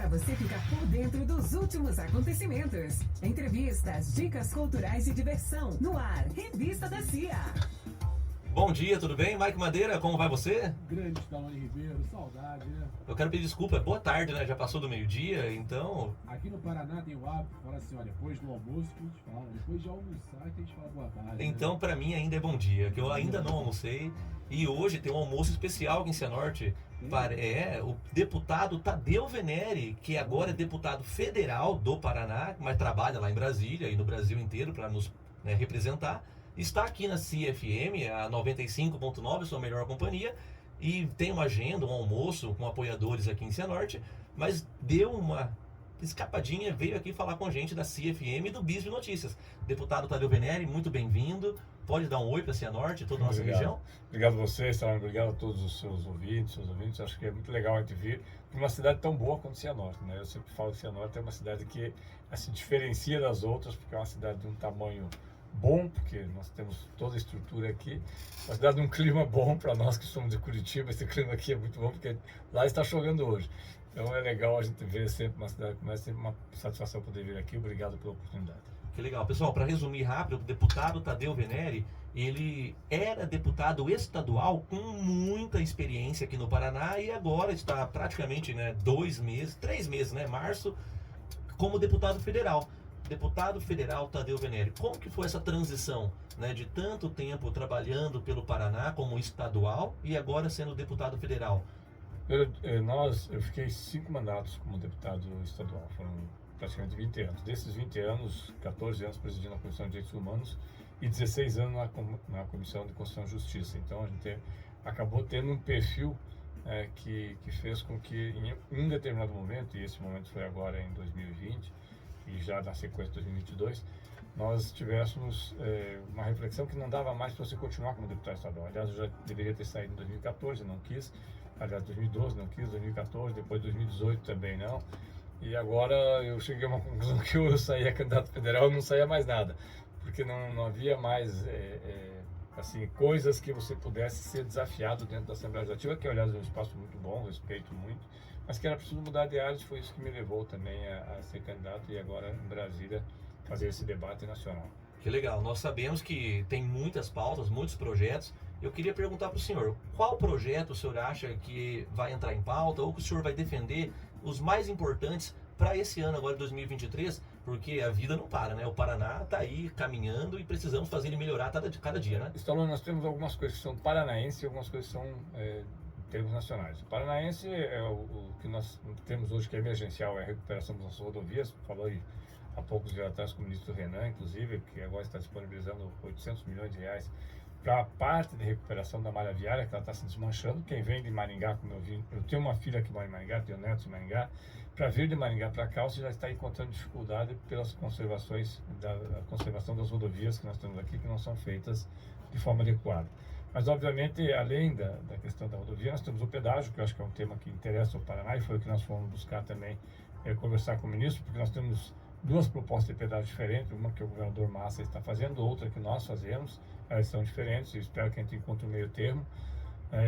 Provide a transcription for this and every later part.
você ficar por dentro dos últimos acontecimentos. Entrevistas, dicas culturais e diversão. No ar, Revista da CIA. Bom dia, tudo bem? Mike Madeira, como vai você? Grande Stallone Ribeiro, saudade, né? Eu quero pedir desculpa, é boa tarde, né? Já passou do meio-dia, então... Aqui no Paraná tem o hábito de falar assim, ó, depois do almoço que a gente fala, depois de almoçar que a gente fala boa tarde. Então, né? pra mim ainda é bom dia, que eu ainda não almocei. E hoje tem um almoço especial aqui em Cianorte. O deputado Tadeu Venere, que agora é deputado federal do Paraná, mas trabalha lá em Brasília e no Brasil inteiro para nos representar. Está aqui na CFM, a 95.9, sua melhor companhia, e tem uma agenda, um almoço com apoiadores aqui em Cianorte, mas deu uma escapadinha, veio aqui falar com a gente da CFM e do Bisbe Notícias. Deputado Tadeu Venere, muito bem-vindo. Pode dar um oi para Cianorte, toda a nossa região? Obrigado a vocês, Stallone. Obrigado a todos os seus ouvintes. Acho que é muito legal a gente vir para uma cidade tão boa quanto Cianorte, né? Eu sempre falo que Cianorte é uma cidade que se diferencia das outras, porque é uma cidade de um tamanho bom, porque nós temos toda a estrutura aqui, uma cidade de um clima bom para nós que somos de Curitiba. Esse clima aqui é muito bom, porque lá está chovendo hoje. Então é legal a gente ver sempre uma cidade como essa, sempre uma satisfação poder vir aqui. Obrigado pela oportunidade. Que legal. Pessoal, para resumir rápido, o deputado Tadeu Venere, ele era deputado estadual com muita experiência aqui no Paraná e agora está praticamente 3 meses, março, como deputado federal. Deputado federal Tadeu Venere, como que foi essa transição, de tanto tempo trabalhando pelo Paraná como estadual e agora sendo deputado federal? Eu fiquei 5 mandatos como deputado estadual, foram praticamente 20 anos. Desses 20 anos, 14 anos presidindo a Comissão de Direitos Humanos e 16 anos na Comissão de Constituição e Justiça. Então a gente acabou tendo um perfil que fez com que em um determinado momento, e esse momento foi agora em 2020 e já na sequência de 2022, nós tivéssemos uma reflexão que não dava mais para você continuar como deputado estadual. Aliás, eu já deveria ter saído em 2014, não quis. Aliás, 2012 não quis, 2014, depois 2018 também não. E agora eu cheguei a uma conclusão que eu saía candidato federal e não saía mais nada, porque não havia mais coisas que você pudesse ser desafiado dentro da Assembleia Legislativa, que aliás é um espaço muito bom, respeito muito, mas que era preciso mudar de áreas. Foi isso que me levou também a ser candidato e agora em Brasília fazer esse debate nacional. Que legal, nós sabemos que tem muitas pautas, muitos projetos. Eu queria perguntar para o senhor, qual projeto o senhor acha que vai entrar em pauta ou que o senhor vai defender os mais importantes para esse ano agora, 2023, porque a vida não para, né? O Paraná está aí caminhando e precisamos fazer ele melhorar cada dia, né? Stallone, nós temos algumas coisas que são paranaenses e algumas coisas que são em termos nacionais. O paranaense é o que nós temos hoje, que é emergencial, é a recuperação das nossas rodovias. Falou aí há poucos dias atrás com o ministro Renan, inclusive, que agora está disponibilizando 800 milhões de reais para a parte de recuperação da malha viária, que ela está se desmanchando. Quem vem de Maringá, como eu tenho uma filha que mora em Maringá, tenho netos em Maringá, para vir de Maringá para cá, você já está encontrando dificuldade pelas conservações, a conservação das rodovias que nós temos aqui, que não são feitas de forma adequada. Mas, obviamente, além da questão da rodovia, nós temos o pedágio, que eu acho que é um tema que interessa ao Paraná, e foi o que nós fomos buscar também, conversar com o ministro, porque nós temos 2 propostas de pedágio diferentes, uma que o governador Massa está fazendo, outra que nós fazemos. Elas são diferentes, eu espero que a gente encontre um meio termo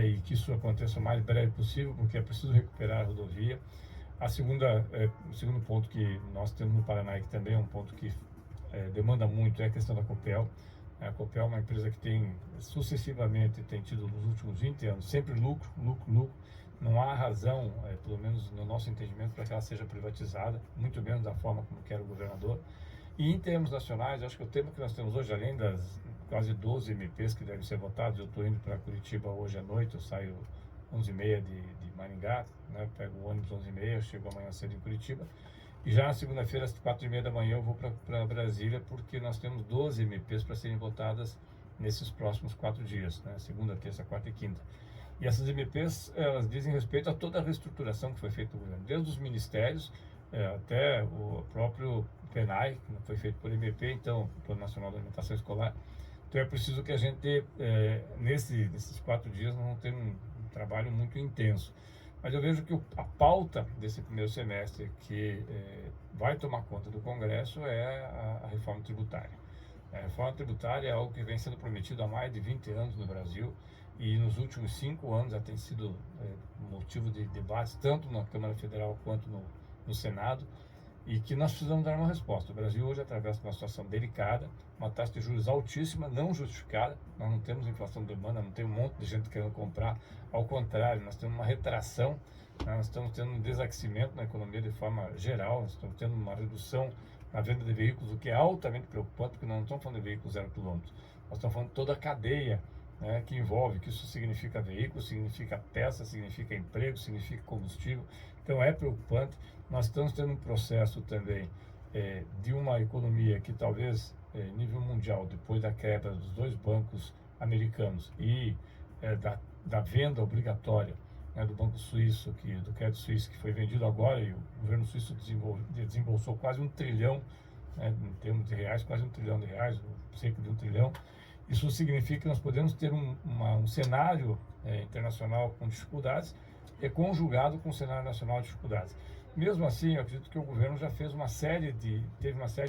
e que isso aconteça o mais breve possível, porque é preciso recuperar a rodovia. O segundo ponto que nós temos no Paraná, e que também é um ponto que demanda muito, é a questão da Copel. A Copel é uma empresa que sucessivamente tem tido nos últimos 20 anos sempre lucro. Não há razão, pelo menos no nosso entendimento, para que ela seja privatizada, muito menos da forma como quer o governador. E em termos nacionais, acho que o tema que nós temos hoje, além das quase 12 MPs que devem ser votados, eu estou indo para Curitiba hoje à noite, eu saio 11h30 de Maringá, pego o ônibus 11h30, chego amanhã cedo em Curitiba. E já na segunda-feira, às 4h30 da manhã, eu vou para Brasília, porque nós temos 12 MPs para serem votadas nesses próximos 4 dias, segunda, terça, quarta e quinta. E essas MPs, elas dizem respeito a toda a reestruturação que foi feita no governo, desde os ministérios até o próprio PNAE, que foi feito por MP, então, Plano Nacional de Alimentação Escolar. Então é preciso que a gente, nesses 4 dias, nós vamos ter um trabalho muito intenso. Mas eu vejo que a pauta desse primeiro semestre que vai tomar conta do Congresso é a reforma tributária. A reforma tributária é algo que vem sendo prometido há mais de 20 anos no Brasil, e nos últimos 5 anos já tem sido motivo de debates tanto na Câmara Federal quanto no Senado, e que nós precisamos dar uma resposta. O Brasil hoje atravessa uma situação delicada, uma taxa de juros altíssima, não justificada. Nós não temos inflação de demanda, não tem um monte de gente querendo comprar. Ao contrário, nós temos uma retração, né? Nós estamos tendo um desaquecimento na economia de forma geral, nós estamos tendo uma redução na venda de veículos, o que é altamente preocupante, porque nós não estamos falando de veículos 0 km, nós estamos falando de toda a cadeia, né, que envolve, que isso significa veículo, significa peça, significa emprego, significa combustível. Então é preocupante. Nós estamos tendo um processo também de uma economia que talvez, nível mundial, depois da quebra dos dois bancos americanos e da venda obrigatória, né, do Banco Suíço, do Crédito Suíço, que foi vendido agora, e o governo suíço desembolsou quase 1 trilhão, né, em termos de reais, quase 1 trilhão de reais, cerca de 1 trilhão. Isso significa que nós podemos ter um cenário internacional com dificuldades conjugado com um cenário nacional de dificuldades. Mesmo assim, eu acredito que o governo já teve uma série de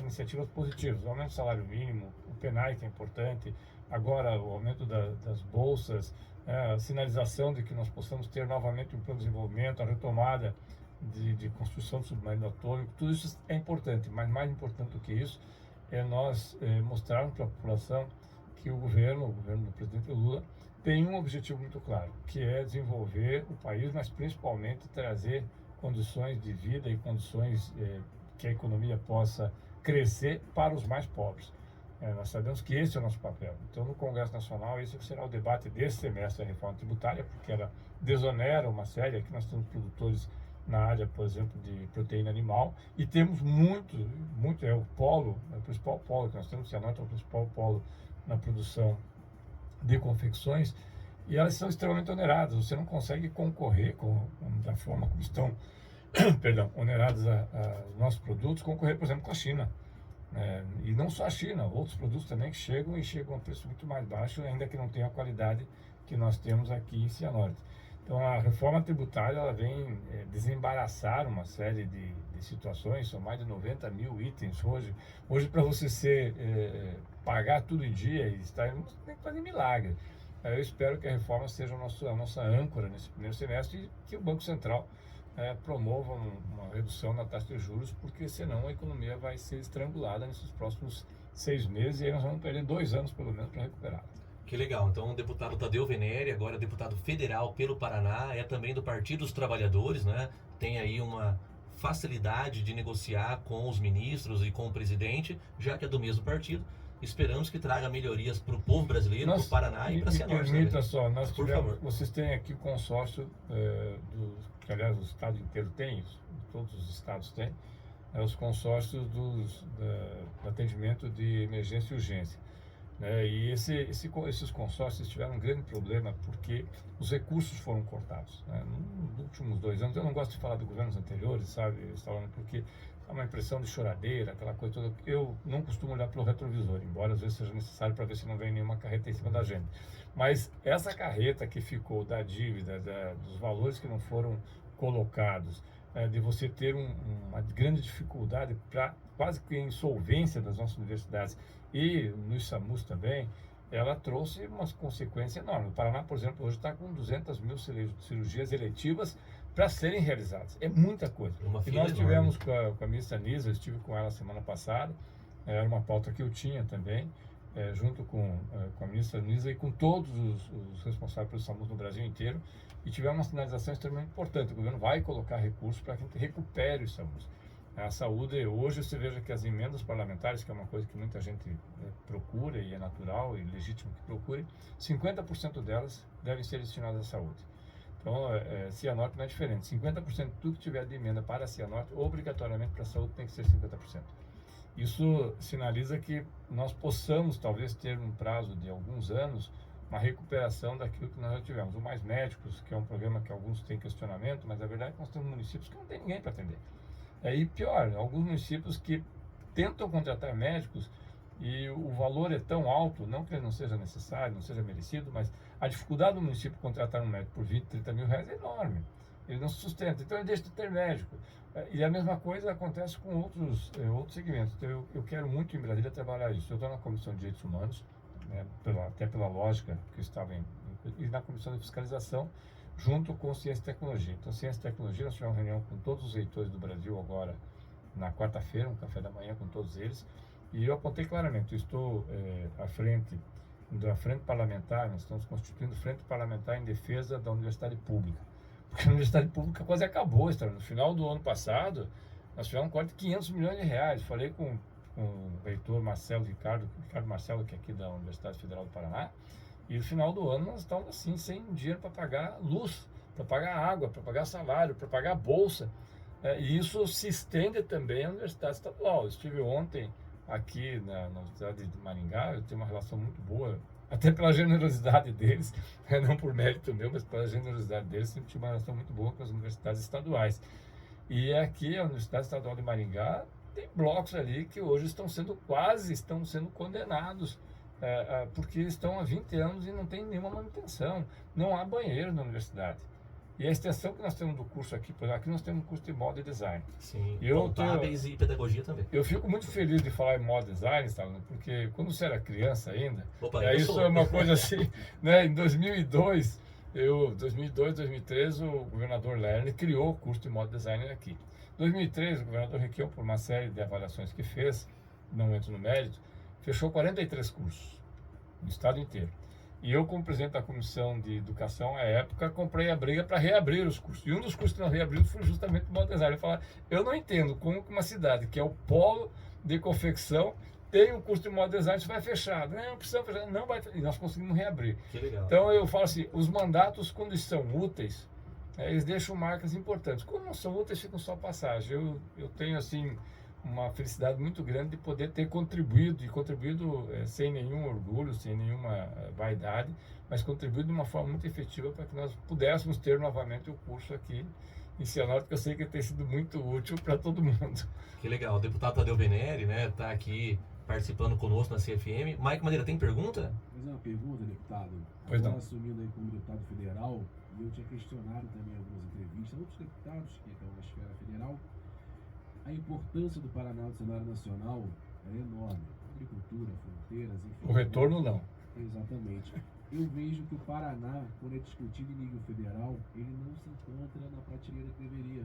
iniciativas positivas. O aumento do salário mínimo, o PNAE, que é importante, agora o aumento das bolsas, a sinalização de que nós possamos ter novamente um plano de desenvolvimento, a retomada de construção do submarino atômico, tudo isso é importante, mas mais importante do que isso é nós mostrarmos para a população que o governo do presidente Lula, tem um objetivo muito claro, que é desenvolver o país, mas principalmente trazer condições de vida e condições que a economia possa crescer para os mais pobres. Nós sabemos que esse é o nosso papel. Então, no Congresso Nacional, esse será o debate desse semestre da reforma tributária, porque ela desonera uma série. Aqui nós temos produtores na área, por exemplo, de proteína animal, e temos muito, é o principal polo que nós temos, Cianorte é o principal polo na produção de confecções, e elas são extremamente oneradas. Você não consegue concorrer da forma como estão onerados os nossos produtos, concorrer, por exemplo, com a China. E não só a China, outros produtos também que chegam a um preço muito mais baixo, ainda que não tenha a qualidade que nós temos aqui em Cianorte. Então, a reforma tributária ela vem desembaraçar uma série de situações, são mais de 90 mil itens hoje. Hoje, para você pagar tudo em dia e estar, tem que fazer milagre. Eu espero que a reforma seja a nossa âncora nesse primeiro semestre e que o Banco Central promova uma redução na taxa de juros, porque senão a economia vai ser estrangulada nesses próximos 6 meses e aí nós vamos perder 2 anos pelo menos para recuperar. Que legal. Então, o deputado Tadeu Venere, agora deputado federal pelo Paraná, é também do Partido dos Trabalhadores, né? Tem aí uma facilidade de negociar com os ministros e com o presidente, já que é do mesmo partido. Esperamos que traga melhorias para o povo brasileiro, para o Paraná e para a Cianorte. Permita só, vocês têm aqui o consórcio, que aliás o estado inteiro tem, todos os estados têm, os consórcios do atendimento de emergência e urgência. E esses consórcios tiveram um grande problema porque os recursos foram cortados. Nos últimos 2 anos, eu não gosto de falar de governos anteriores, sabe, porque é uma impressão de choradeira, aquela coisa toda. Eu não costumo olhar pelo retrovisor, embora às vezes seja necessário para ver se não vem nenhuma carreta em cima da gente. Mas essa carreta que ficou da dívida, dos valores que não foram colocados, de você ter uma grande dificuldade para quase que a insolvência das nossas universidades e nos SAMUs também, ela trouxe uma consequência enorme. O Paraná, por exemplo, hoje está com 200 mil cirurgias eletivas para serem realizadas. É muita coisa. E nós tivemos com a ministra Nisa, eu estive com ela semana passada, era uma pauta que eu tinha também, junto com a ministra Nisa e com todos os responsáveis pelos SAMUs no Brasil inteiro, e tivemos uma sinalização extremamente importante. O governo vai colocar recursos para que a gente recupere os SAMUs. A saúde, hoje você veja que as emendas parlamentares, que é uma coisa que muita gente procura e é natural e legítimo que procure, 50% delas devem ser destinadas à saúde. Então, Cianorte não é diferente. 50% de tudo que tiver de emenda para a Cianorte, obrigatoriamente para a saúde tem que ser 50%. Isso sinaliza que nós possamos, talvez, ter um prazo de alguns anos, uma recuperação daquilo que nós já tivemos. O Mais Médicos, que é um programa que alguns têm questionamento, mas a verdade é que nós temos municípios que não tem ninguém para atender. E pior, alguns municípios que tentam contratar médicos e o valor é tão alto, não que ele não seja necessário, não seja merecido, mas a dificuldade do município contratar um médico por 20, 30 mil reais é enorme. Ele não se sustenta, então ele deixa de ter médico. E a mesma coisa acontece com outros segmentos. Então eu quero muito em Brasília trabalhar isso. Eu estou na Comissão de Direitos Humanos, até pela lógica que eu estava e na Comissão de Fiscalização, junto com ciência e tecnologia. Então, ciência e tecnologia, nós tivemos uma reunião com todos os reitores do Brasil agora, na quarta-feira, um café da manhã com todos eles, e eu apontei claramente, eu estou à frente da frente parlamentar, nós estamos constituindo frente parlamentar em defesa da universidade pública, porque a universidade pública quase acabou, no final do ano passado, nós tivemos um corte de 500 milhões de reais, falei com o reitor Ricardo Marcelo, que é aqui da Universidade Federal do Paraná, e no final do ano nós estamos assim, sem dinheiro para pagar luz, para pagar água, para pagar salário, para pagar bolsa, e isso se estende também à Universidade Estadual. Eu estive ontem aqui na Universidade de Maringá, eu tenho uma relação muito boa, até pela generosidade deles, não por mérito meu, mas pela generosidade deles, sempre tive uma relação muito boa com as universidades estaduais. E aqui a Universidade Estadual de Maringá tem blocos ali que hoje estão sendo condenados, porque estão há 20 anos e não tem nenhuma manutenção, não há banheiro na universidade. E a extensão que nós temos do curso aqui, por exemplo, aqui nós temos um curso de moda e design. Sim, contábeis e pedagogia também. Eu fico muito feliz de falar em moda e design, sabe? Porque quando você era criança ainda, isso sou. é uma coisa assim, né? Em 2002, 2003, o governador Lerner criou o curso de moda e design aqui. Em 2003, o governador Requião, por uma série de avaliações que fez, não entro no mérito, fechou 43 cursos no estado inteiro. E eu, como presidente da Comissão de Educação, à época, comprei a briga para reabrir os cursos. E um dos cursos que nós reabrimos foi justamente o moda design. Eu não entendo como uma cidade que é o polo de confecção tem um curso de moda design, isso vai fechar. Não precisa fechar, não vai. E nós conseguimos reabrir. Que legal. Então eu falo assim, os mandatos, quando são úteis, eles deixam marcas importantes. Quando não são úteis, ficam só passagem. Eu tenho, assim, uma felicidade muito grande de poder ter contribuído sem nenhum orgulho, sem nenhuma vaidade, mas contribuído de uma forma muito efetiva para que nós pudéssemos ter novamente o curso aqui em Cianorte, que eu sei que tem sido muito útil para todo mundo. Que legal. O deputado Tadeu Venere, né, está aqui participando conosco na CFM. Mike Madeira, tem pergunta? Fazer uma pergunta, deputado. Pois não. Assumindo aí como deputado federal, e eu tinha questionado também em algumas entrevistas, outros deputados que estão na esfera federal, a importância do Paraná no cenário nacional é enorme. Agricultura, fronteiras, enfim. O retorno não. Exatamente. Eu vejo que o Paraná, quando é discutido em nível federal, ele não se encontra na prateleira que deveria.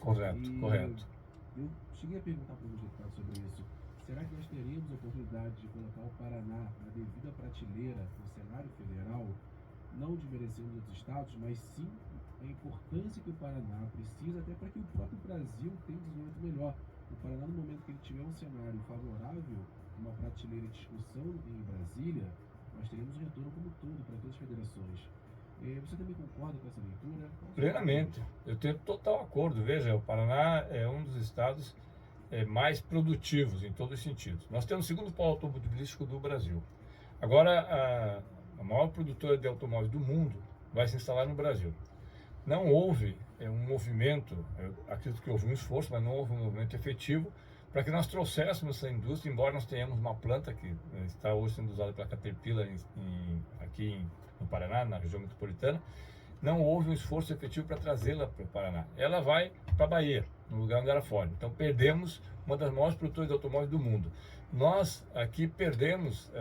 Correto. Eu cheguei a perguntar para os deputados sobre isso. Será que nós teremos a oportunidade de colocar o Paraná na devida prateleira no cenário federal, não desmerecendo os estados, mas sim a importância que o Paraná precisa, até para que o próprio Brasil tenha um desenvolvimento melhor. O Paraná, no momento que ele tiver um cenário favorável, uma prateleira de discussão em Brasília, nós teremos um retorno como todo para todas as federações. Você também concorda com essa leitura? Plenamente. Eu tenho total acordo. Veja, o Paraná é um dos estados mais produtivos em todos os sentidos. Nós temos o segundo polo automobilístico do Brasil. Agora, a maior produtora de automóveis do mundo vai se instalar no Brasil. Não houve um movimento, eu acredito que houve um esforço, mas não houve um movimento efetivo para que nós trouxéssemos essa indústria, embora nós tenhamos uma planta que está hoje sendo usada pela Caterpillar aqui no Paraná, na região metropolitana. Não houve um esforço efetivo para trazê-la para o Paraná. Ela vai para a Bahia, no lugar onde ela forma. Então perdemos uma das maiores produtoras de automóveis do mundo. Nós aqui perdemos,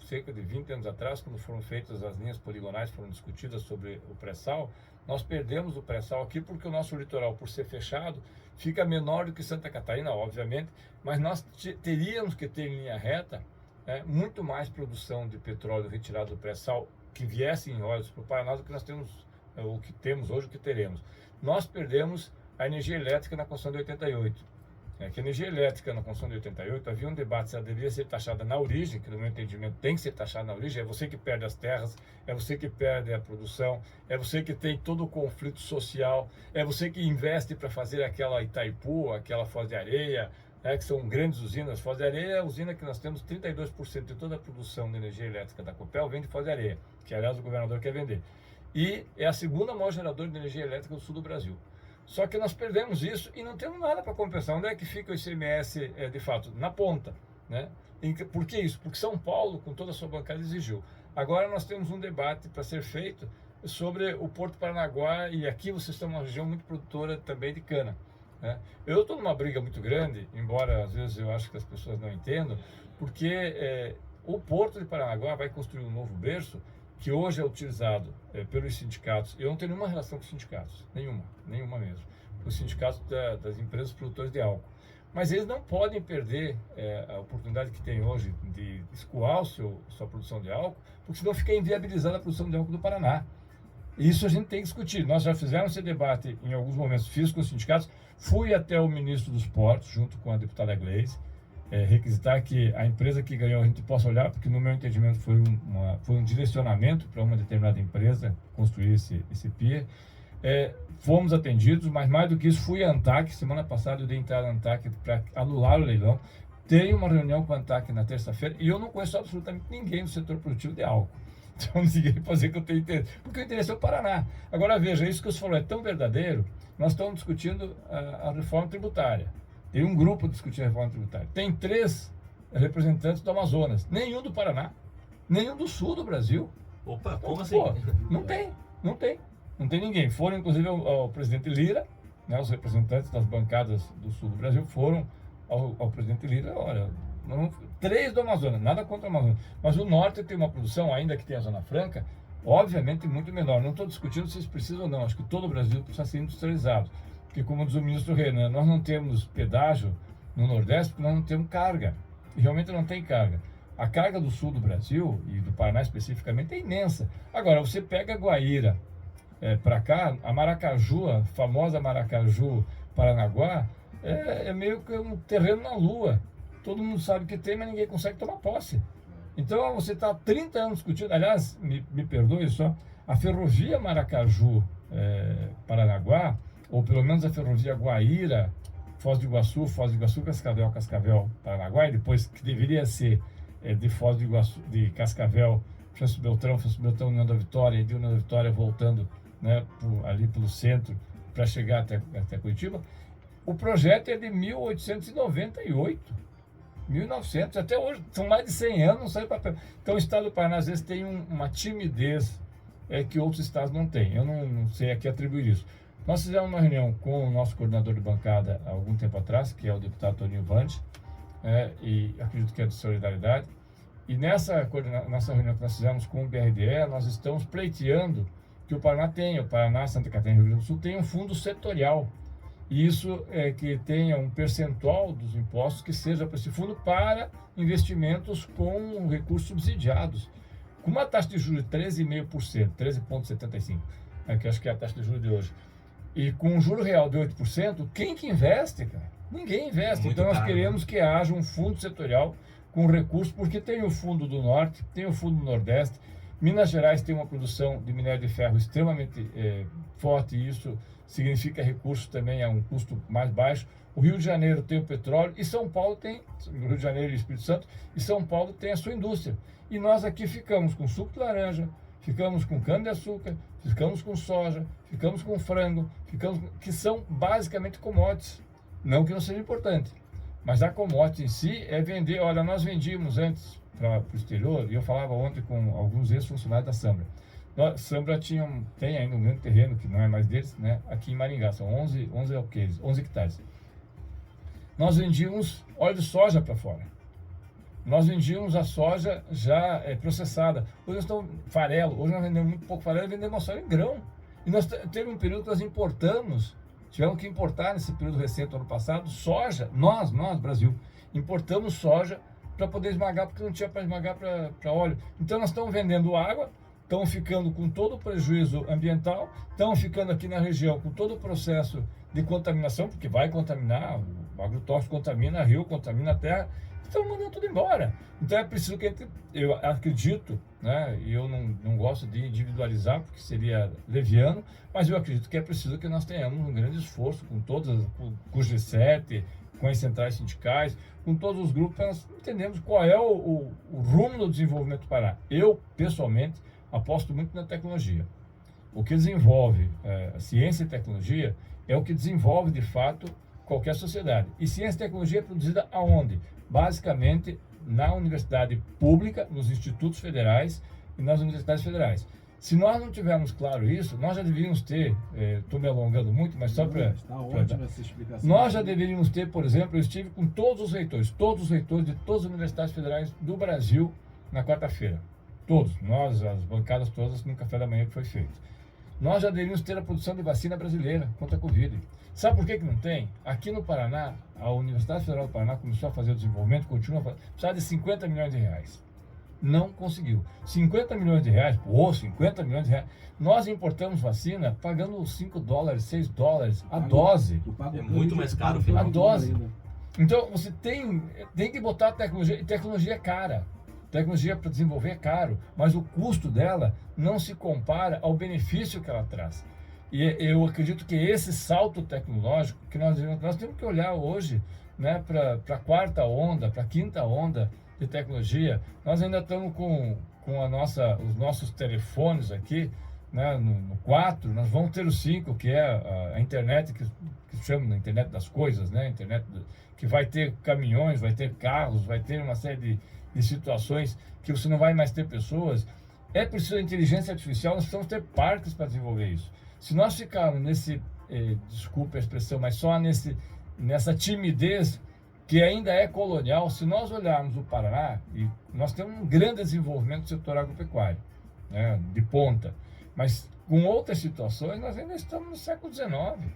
cerca de 20 anos atrás, quando foram feitas as linhas poligonais, foram discutidas sobre o pré-sal, nós perdemos o pré-sal aqui porque o nosso litoral, por ser fechado, fica menor do que Santa Catarina, obviamente, mas nós teríamos que ter em linha reta muito mais produção de petróleo retirado do pré-sal que viesse em royalties para o Paraná do que nós temos, o que temos hoje, o que teremos. Nós perdemos a energia elétrica na Constituição de 88. Que a energia elétrica na Constituição de 88, havia um debate se ela deveria ser taxada na origem, que no meu entendimento tem que ser taxada na origem, é você que perde as terras, é você que perde a produção, é você que tem todo o conflito social, é você que investe para fazer aquela Itaipu, aquela Foz de Areia, que são grandes usinas. Foz de Areia é a usina que nós temos 32% de toda a produção de energia elétrica da Copel vem de Foz de Areia, que aliás o governador quer vender. E é a segunda maior geradora de energia elétrica do sul do Brasil. Só que nós perdemos isso e não temos nada para compensar. Onde é que fica o ICMS de fato? Na ponta, né? Por que isso? Porque São Paulo, com toda a sua bancada, exigiu. Agora nós temos um debate para ser feito sobre o Porto Paranaguá, e aqui vocês estão numa região muito produtora também de cana, né? Eu estou numa briga muito grande, embora às vezes eu acho que as pessoas não entendam, porque o Porto de Paranaguá vai construir um novo berço que hoje é utilizado pelos sindicatos, eu não tenho nenhuma relação com os sindicatos, nenhuma mesmo, os sindicatos das empresas produtoras de álcool. Mas eles não podem perder a oportunidade que tem hoje de escoar sua produção de álcool, porque senão fica inviabilizada a produção de álcool do Paraná. Isso a gente tem que discutir. Nós já fizemos esse debate em alguns momentos, fiz com os sindicatos, fui até o ministro dos Portos, junto com a deputada Gleisi, requisitar que a empresa que ganhou a gente possa olhar, porque no meu entendimento foi um direcionamento para uma determinada empresa construir esse pier. Fomos atendidos, mas mais do que isso, fui à ANTAC. Semana passada eu dei entrada à ANTAC para anular o leilão. Tenho uma reunião com a ANTAC na terça-feira e eu não conheço absolutamente ninguém do setor produtivo de álcool. Então ninguém pode dizer que eu tenho interesse, porque o interesse é o Paraná. Agora veja, isso que você falou é tão verdadeiro. Nós estamos discutindo a reforma tributária. Tem um grupo discutindo a reforma tributária. Tem 3 representantes do Amazonas, nenhum do Paraná, nenhum do sul do Brasil. Opa, Então, como assim? pô, não tem ninguém. Foram, inclusive, ao presidente Lira, né, os representantes das bancadas do sul do Brasil foram ao presidente Lira. Olha, 3 do Amazonas, nada contra o Amazonas, mas o norte tem uma produção, ainda que tenha a Zona Franca, obviamente muito menor. Não estou discutindo se isso precisa ou não, acho que todo o Brasil precisa ser industrializado, porque como diz o ministro Renan, nós não temos pedágio no Nordeste porque nós não temos carga, e realmente não tem carga. A carga do sul do Brasil, e do Paraná especificamente, é imensa. Agora, você pega a Guaíra para cá, a Maracaju, a famosa Maracaju Paranaguá, é meio que um terreno na lua. Todo mundo sabe que tem, mas ninguém consegue tomar posse. Então, você está há 30 anos discutindo, aliás, me perdoe só, a ferrovia Maracaju Paranaguá, ou pelo menos a ferrovia Guaíra, Foz do Iguaçu, Cascavel, Paranaguá, e depois que deveria ser de Foz do Iguaçu, de Cascavel, Franço Beltrão, União da Vitória, e de União da Vitória voltando, né, ali pelo centro para chegar até Curitiba. O projeto é de 1898, 1900, até hoje, são mais de 100 anos, não sai papel. Então o estado do Paraná às vezes tem uma timidez que outros estados não têm. Eu não sei a que atribuir isso. Nós fizemos uma reunião com o nosso coordenador de bancada há algum tempo atrás, que é o deputado Toninho Vande, e acredito que é de Solidariedade. E nessa reunião que nós fizemos com o BRDE, nós estamos pleiteando que o Paraná, Santa Catarina e Rio Grande do Sul tem um fundo setorial. E isso é que tenha um percentual dos impostos que seja para esse fundo para investimentos com recursos subsidiados. Com uma taxa de juros de 13,5%, 13,75%, que acho que é a taxa de juros de hoje, e com um juro real de 8%, quem que investe, cara? Ninguém investe. Muito então nós caro, queremos que haja um fundo setorial com recursos, porque tem o fundo do Norte, tem o fundo do Nordeste. Minas Gerais tem uma produção de minério de ferro extremamente forte, e isso significa recursos também a um custo mais baixo. O Rio de Janeiro tem o petróleo, e São Paulo tem, o Rio de Janeiro e Espírito Santo, e São Paulo tem a sua indústria. E nós aqui ficamos com suco de laranja, ficamos com cana-de-açúcar, ficamos com soja, ficamos com frango, que são basicamente commodities. Não que não seja importante, mas a commodity em si é vender. Olha, nós vendíamos antes para o exterior, e eu falava ontem com alguns ex-funcionários da Sambra. Sambra tem ainda um grande terreno, que não é mais deles, né, aqui em Maringá, são 11 hectares. Nós vendíamos óleo de soja para fora. Nós vendíamos a soja já processada. Hoje nós estamos farelo, hoje nós vendemos muito pouco farelo, vendemos a soja em grão. E nós teve um período que nós importamos, tivemos que importar nesse período recente, ano passado, soja, nós, Brasil, importamos soja para poder esmagar, porque não tinha para esmagar para óleo. Então nós estamos vendendo água, estão ficando com todo o prejuízo ambiental, estão ficando aqui na região com todo o processo de contaminação, porque vai contaminar, o agrotóxico contamina rio, contamina a terra, estão mandando tudo embora. Então é preciso que eu acredito, né, e eu não gosto de individualizar, porque seria leviano, mas eu acredito que é preciso que nós tenhamos um grande esforço com o G7, com as centrais sindicais, com todos os grupos, para nós entendermos qual é o rumo do desenvolvimento do Pará. Eu, pessoalmente, aposto muito na tecnologia. O que desenvolve ciência e tecnologia é o que desenvolve, de fato, qualquer sociedade. E ciência e tecnologia é produzida aonde? Basicamente, na universidade pública, nos institutos federais e nas universidades federais. Se nós não tivermos claro isso, nós já deveríamos ter, estou me alongando muito, mas só para... Está ótima essa explicação. Nós já deveríamos ter, por exemplo, eu estive com todos os reitores de todas as universidades federais do Brasil na quarta-feira. todos, nós, as bancadas todas, no café da manhã que foi feito. Nós já deveríamos ter a produção de vacina brasileira contra a Covid. Sabe por que não tem? Aqui no Paraná, a Universidade Federal do Paraná começou a fazer o desenvolvimento, continua fazendo, precisava de 50 milhões de reais. Não conseguiu. 50 milhões de reais, 50 milhões de reais. Nós importamos vacina pagando 5 dólares, 6 dólares a dose. É muito mais caro, a dose. Então, você tem que botar a tecnologia, e tecnologia é cara. Tecnologia para desenvolver é caro, mas o custo dela não se compara ao benefício que ela traz. E eu acredito que esse salto tecnológico que nós temos que olhar hoje, né, para a quarta onda, para a quinta onda de tecnologia. Nós ainda estamos com os nossos telefones aqui, né, no 4, nós vamos ter o 5, que é a internet que chama de internet das coisas, né, internet que vai ter caminhões, vai ter carros, vai ter uma série de situações que você não vai mais ter pessoas. É preciso inteligência artificial, nós precisamos ter parques para desenvolver isso. Se nós ficarmos nesse, desculpe a expressão, mas só nessa timidez que ainda é colonial, se nós olharmos o Paraná, e nós temos um grande desenvolvimento do setor agropecuário, né, de ponta, mas com outras situações nós ainda estamos no século XIX.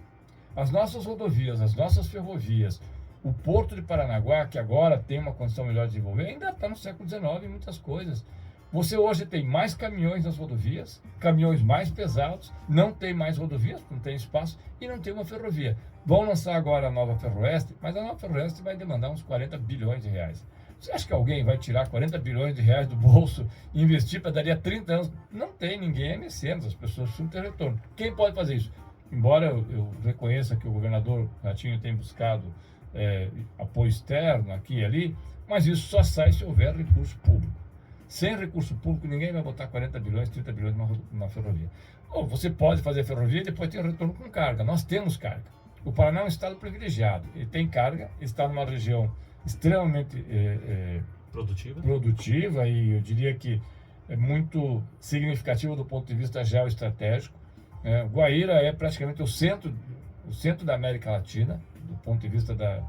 As nossas rodovias, as nossas ferrovias, o Porto de Paranaguá, que agora tem uma condição melhor de desenvolver, ainda está no século XIX em muitas coisas. Você hoje tem mais caminhões nas rodovias, caminhões mais pesados, não tem mais rodovias, não tem espaço, e não tem uma ferrovia. Vão lançar agora a nova Ferroeste, mas a nova Ferroeste vai demandar uns 40 bilhões de reais. Você acha que alguém vai tirar 40 bilhões de reais do bolso e investir para dali a 30 anos? Não tem, ninguém é mecenas, as pessoas precisam ter retorno. Quem pode fazer isso? Embora eu reconheça que o governador Ratinho tem buscado apoio externo aqui e ali, mas isso só sai se houver recurso público. Sem recurso público, ninguém vai botar 40 bilhões, 30 bilhões numa ferrovia. Ou você pode fazer ferrovia e depois ter retorno com carga. Nós temos carga. O Paraná é um estado privilegiado. Ele tem carga, está numa região extremamente produtiva e eu diria que é muito significativa do ponto de vista geoestratégico. Guaíra é praticamente o centro da América Latina, do ponto de vista da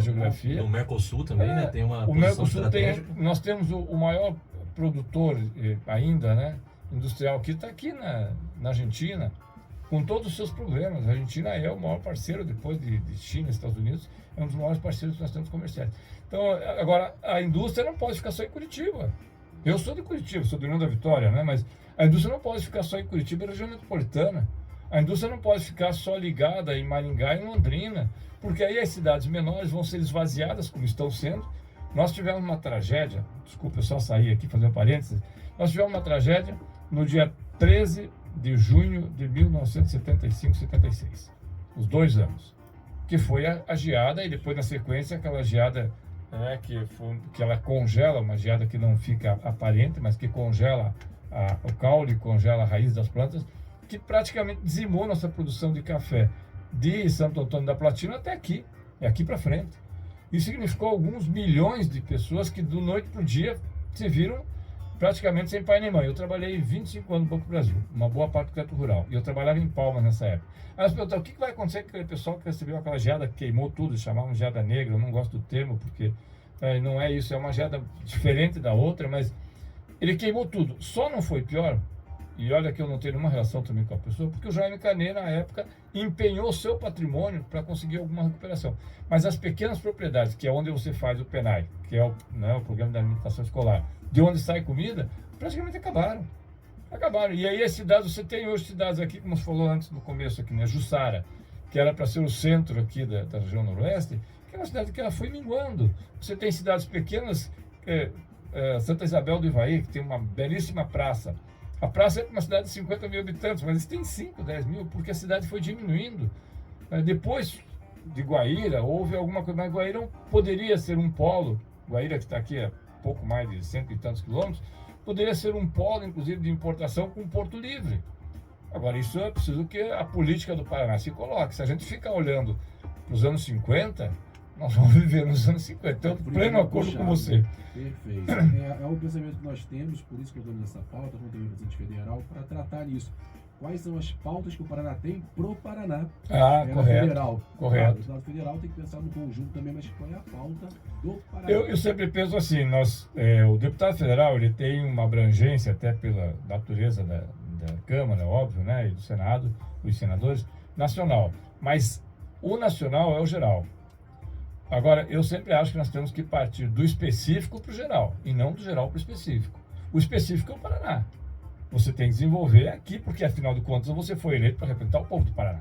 geografia. No Mercosul também, né? Tem uma o Mercosul nós temos o maior produtor ainda, né, industrial que está aqui na Argentina, com todos os seus problemas. A Argentina é o maior parceiro, depois de China e Estados Unidos, é um dos maiores parceiros que nós temos comerciais. Então, agora, a indústria não pode ficar só em Curitiba. Eu sou de Curitiba, sou do União da Vitória, né, mas a indústria não pode ficar só em Curitiba e região metropolitana. A indústria não pode ficar só ligada em Maringá e em Londrina, porque aí as cidades menores vão ser esvaziadas, como estão sendo. Nós tivemos uma tragédia, desculpa, eu só saí aqui, fazer um parênteses, nós tivemos uma tragédia no dia 13 de junho de 1975-76, os 2 anos, que foi a geada, e depois na sequência aquela geada, né, que ela congela, uma geada que não fica aparente, mas que congela o caule, congela a raiz das plantas, que praticamente dizimou nossa produção de café de Santo Antônio da Platina até aqui, é aqui para frente. Isso significou alguns milhões de pessoas que do noite para o dia se viram praticamente sem pai nem mãe. Eu trabalhei 25 anos no Banco do Brasil, uma boa parte do crédito rural, e eu trabalhava em Palmas nessa época. Aí você perguntou, o que vai acontecer com aquele pessoal que recebeu aquela geada que queimou tudo, chamavam de geada negra? Eu não gosto do termo, porque não é isso, é uma geada diferente da outra, mas ele queimou tudo. Só não foi pior, e olha que eu não tenho nenhuma relação também com a pessoa, porque o Jaime Canet, na época, empenhou seu patrimônio para conseguir alguma recuperação. Mas as pequenas propriedades, que é onde você faz o PENAI, que é o Programa de Alimentação Escolar, de onde sai comida, praticamente acabaram. E aí as cidades, você tem hoje cidades aqui, como você falou antes no começo aqui, né? Jussara, que era para ser o centro aqui da região noroeste, que é uma cidade que ela foi minguando. Você tem cidades pequenas, Santa Isabel do Ivaí, que tem uma belíssima praça. A praça é uma cidade de 50 mil habitantes, mas eles têm 5, 10 mil, porque a cidade foi diminuindo. Depois de Guaíra, houve alguma coisa, mas Guaíra poderia ser um polo, Guaíra que está aqui a pouco mais de 100 e tantos quilômetros, poderia ser um polo, inclusive, de importação com Porto Livre. Agora, isso é preciso que a política do Paraná se coloque. Se a gente ficar olhando para os anos 50, nós vamos viver nos anos 50. Então, pleno acordo com você. Perfeito. É o pensamento que nós temos, por isso que eu estou nessa pauta, com o presidente federal, para tratar isso. quais são as pautas que o Paraná tem pro Paraná. Correto. Federal. Correto. Claro, o Estado Federal tem que pensar no conjunto também, mas qual é a pauta do Paraná? Eu sempre penso assim, o deputado federal ele tem uma abrangência, até pela natureza da Câmara, óbvio, né, e do Senado, os senadores, nacional. Mas o nacional é o geral. Agora, eu sempre acho que nós temos que partir do específico para o geral, e não do geral para o específico. O específico é o Paraná. Você tem que desenvolver aqui, porque afinal de contas você foi eleito para representar o povo do Paraná.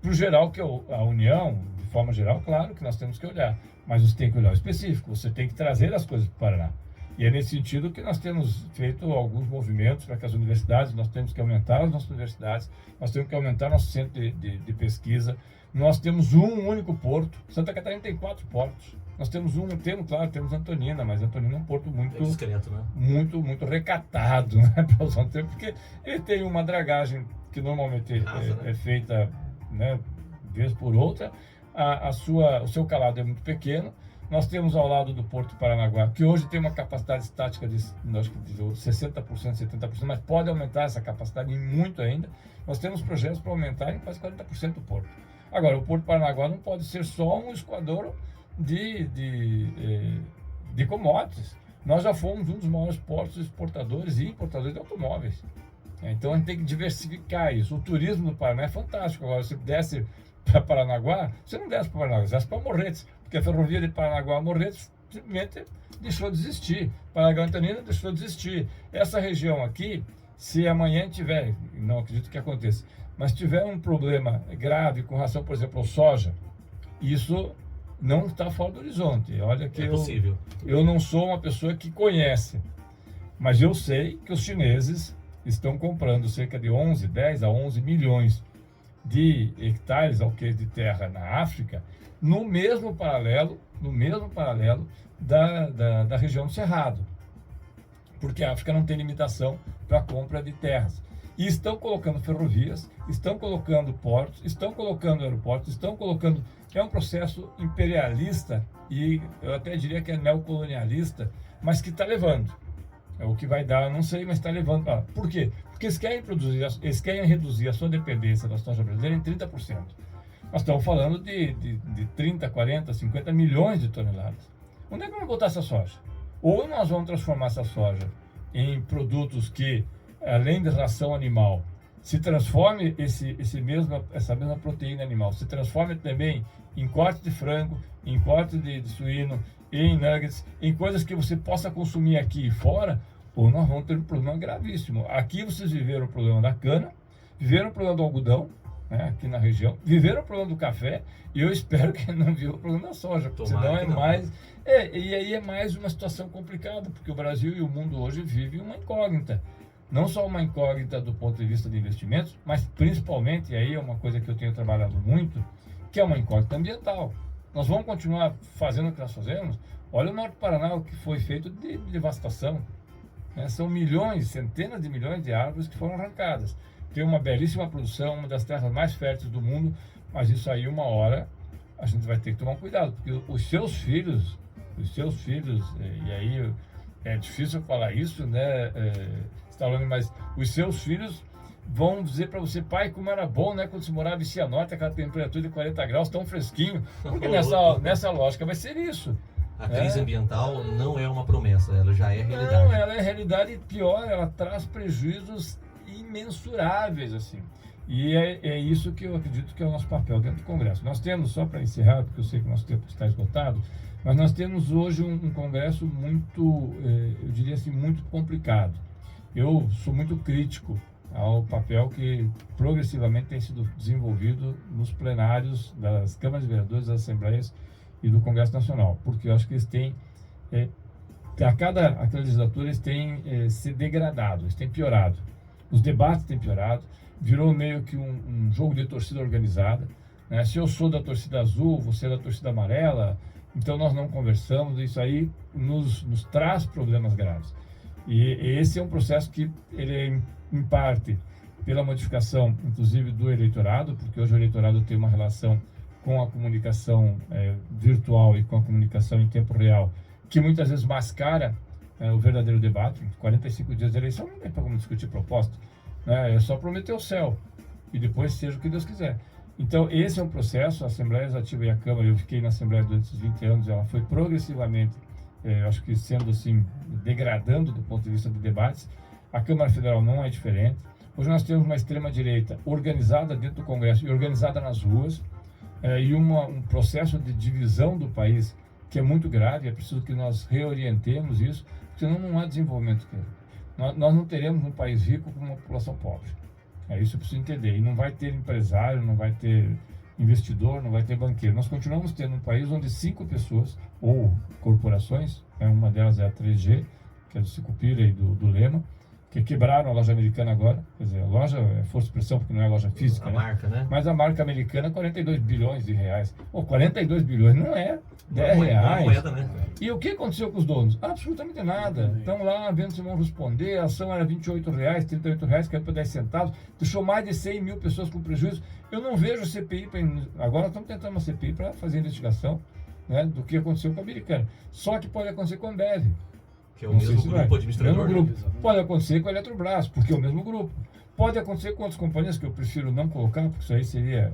Para o geral, que é a União, de forma geral, claro que nós temos que olhar, mas você tem que olhar o específico, você tem que trazer as coisas para o Paraná. E é nesse sentido que nós temos feito alguns movimentos para que as universidades, nós temos que aumentar as nossas universidades, nós temos que aumentar nosso centro de pesquisa. Nós temos um único porto. Santa Catarina tem 4 portos. Nós temos temos Antonina, mas Antonina é um porto muito discreto, né? muito recatado, né, para usar um termo, porque ele tem uma dragagem que normalmente é feita, né, vez por outra. O seu calado é muito pequeno. Nós temos ao lado do Porto Paranaguá, que hoje tem uma capacidade estática de 60%, 70%, mas pode aumentar essa capacidade muito ainda. Nós temos projetos para aumentar em quase 40% o porto. Agora, o Porto Paranaguá não pode ser só um escoadouro de commodities. Nós já fomos um dos maiores portos exportadores e importadores de automóveis. Então, a gente tem que diversificar isso. O turismo do Paraná é fantástico. Agora, se desce para Paranaguá, você não desce para Paranaguá, você desce para Morretes, porque a ferrovia de Paranaguá a Morretes simplesmente deixou de existir. Paranaguá-Antonina deixou de existir. Essa região aqui, se amanhã tiver, não acredito que aconteça, mas tiver um problema grave com relação, por exemplo, ao soja, isso não está fora do horizonte. Olha que eu não sou uma pessoa que conhece, mas eu sei que os chineses estão comprando cerca de 10 a 11 milhões de hectares de terra na África, no mesmo paralelo da região do Cerrado, porque a África não tem limitação para a compra de terras. E estão colocando ferrovias, estão colocando portos, estão colocando aeroportos, estão colocando... É um processo imperialista e eu até diria que é neocolonialista, mas que está levando. É o que vai dar, eu não sei, mas está levando. Por quê? Porque eles querem reduzir a sua dependência da soja brasileira em 30%. Nós estamos falando de 30, 40, 50 milhões de toneladas. Onde é que vamos botar essa soja? Ou nós vamos transformar essa soja em produtos que, além de ração animal, se transforme essa mesma proteína animal, se transforme também em corte de frango, em corte de suíno, em nuggets, em coisas que você possa consumir aqui e fora, ou nós vamos ter um problema gravíssimo. Aqui vocês viveram o problema da cana, viveram o problema do algodão, né, aqui na região, viveram o problema do café, e eu espero que não viva o problema da soja, porque senão é mais... e aí é mais uma situação complicada, porque o Brasil e o mundo hoje vivem uma incógnita. Não só uma incógnita do ponto de vista de investimentos, mas principalmente, e aí é uma coisa que eu tenho trabalhado muito, que é uma incógnita ambiental. Nós vamos continuar fazendo o que nós fazemos? Olha o Norte do Paraná, o que foi feito de devastação. Né? São milhões, centenas de milhões de árvores que foram arrancadas. Tem uma belíssima produção, uma das terras mais férteis do mundo, mas isso aí uma hora a gente vai ter que tomar cuidado, porque os seus filhos, e aí é difícil falar isso, né, mas os seus filhos vão dizer para você, pai, como era bom, né, quando você morava em Cianorte, aquela temperatura de 40 graus, tão fresquinho, porque nessa lógica vai ser isso. A crise ambiental não é uma promessa, ela já é realidade. Não, ela é realidade, e pior, ela traz prejuízos imensuráveis, assim. E é isso que eu acredito que é o nosso papel dentro do Congresso. Nós temos, só para encerrar, porque eu sei que o nosso tempo está esgotado, mas nós temos hoje um Congresso muito, eu diria assim, muito complicado. Eu sou muito crítico ao papel que progressivamente tem sido desenvolvido nos plenários das câmaras de vereadores, das assembleias e do Congresso Nacional, porque eu acho que eles têm, a cada legislatura, eles têm se degradado, eles têm piorado. Os debates têm piorado, virou meio que um jogo de torcida organizada, né? Se eu sou da torcida azul, você é da torcida amarela, então nós não conversamos, isso aí nos traz problemas graves. E esse é um processo que ele é, em parte, pela modificação, inclusive, do eleitorado, porque hoje o eleitorado tem uma relação com a comunicação virtual e com a comunicação em tempo real, que muitas vezes mascara o verdadeiro debate. 45 dias de eleição não tem para como discutir proposta. né? É só prometer o céu e depois seja o que Deus quiser. Então, esse é um processo. A Assembleia Legislativa e a Câmara, eu fiquei na Assembleia durante esses 20 anos, ela foi progressivamente, acho que sendo assim, degradando do ponto de vista de debates. A Câmara Federal não é diferente. Hoje nós temos uma extrema-direita organizada dentro do Congresso e organizada nas ruas, e um processo de divisão do país que é muito grave. É preciso que nós reorientemos isso, porque senão não há desenvolvimento. Nós não teremos um país rico com uma população pobre. Isso eu preciso entender. E não vai ter empresário, não vai ter investidor, não vai ter banqueiro. Nós continuamos tendo um país onde 5 pessoas, ou corporações, uma delas é a 3G, que é do Sicupira e do Lema, que quebraram a loja americana agora. Quer dizer, a loja é força de expressão porque não é loja física, A marca, né? Mas a marca americana, 42 bilhões de reais. 42 bilhões não é 10 Não é reais. moeda, né? E o que aconteceu com os donos? Absolutamente nada. Estão lá vendo se vão responder. A ação era 28 reais, 38 reais, caiu para 10 centavos. Deixou mais de 100 mil pessoas com prejuízo. Eu não vejo CPI. Agora estamos tentando uma CPI para fazer investigação, né, do que aconteceu com a americana. Só que pode acontecer com a Ambev. Que é o mesmo grupo administrador. Mesmo grupo. Pode acontecer com a Eletrobras, porque é o mesmo grupo. Pode acontecer com outras companhias, que eu prefiro não colocar, porque isso aí seria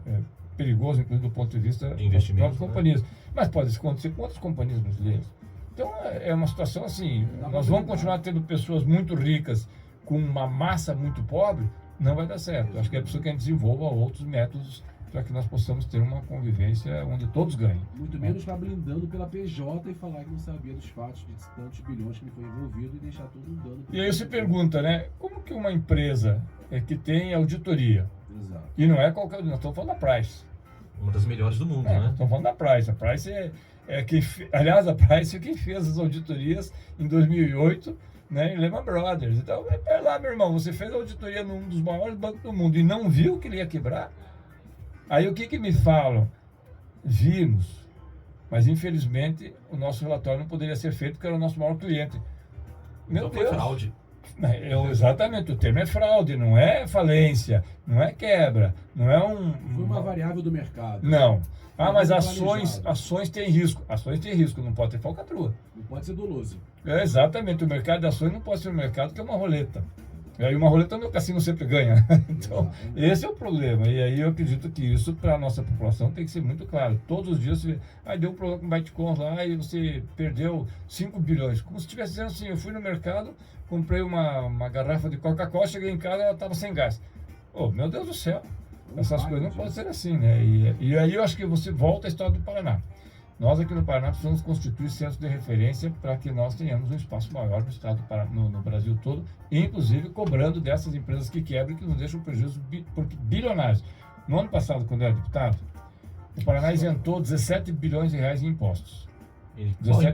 perigoso, inclusive do ponto de vista de investimento, das companhias. Mas pode acontecer com outras companhias brasileiras. Então é uma situação assim, nós vamos continuar tendo pessoas muito ricas com uma massa muito pobre, não vai dar certo. Acho que é preciso que a gente desenvolva outros métodos para que nós possamos ter uma convivência onde todos ganhem. Muito menos ficar blindando pela PJ e falar que não sabia dos fatos de tantos bilhões que ele foi envolvido e deixar tudo um dano. E aí você pergunta, né? Como que uma empresa que tem auditoria, Exato. e não é qualquer... Nós estamos falando da Price. Uma das melhores do mundo, né? Estamos falando da Price. A Price é quem... Aliás, a Price é quem fez as auditorias em 2008, né, em Lehman Brothers. Então, pera lá, meu irmão, você fez a auditoria num dos maiores bancos do mundo e não viu que ele ia quebrar? Aí o que me falam? Vimos, mas infelizmente o nosso relatório não poderia ser feito porque era o nosso maior cliente. Meu Então Deus! foi fraude. Exatamente, o termo é fraude, não é falência, não é quebra, não é Foi uma variável do mercado. Não. Mas Planejado. ações têm risco. Ações têm risco, não pode ter falcatrua. Não pode ser doloso. Exatamente, o mercado de ações não pode ser um mercado que é uma roleta. E uma roleta no cassino sempre ganha. Então, esse é o problema. E aí eu acredito que isso para a nossa população tem que ser muito claro. Todos os dias você deu um problema com o Bitcoin lá e você perdeu 5 bilhões. Como se estivesse dizendo assim, eu fui no mercado, comprei uma garrafa de Coca-Cola, cheguei em casa e ela estava sem gás. Oh, meu Deus do céu. Essas coisas não podem ser assim, né? E aí eu acho que você volta à história do Paraná. Nós aqui no Paraná precisamos constituir centros de referência para que nós tenhamos um espaço maior no estado do Paraná, no Brasil todo, inclusive cobrando dessas empresas que quebram e que nos deixam prejuízos bilionários. No ano passado, quando eu era deputado, o Paraná isentou 17 bilhões de reais em impostos.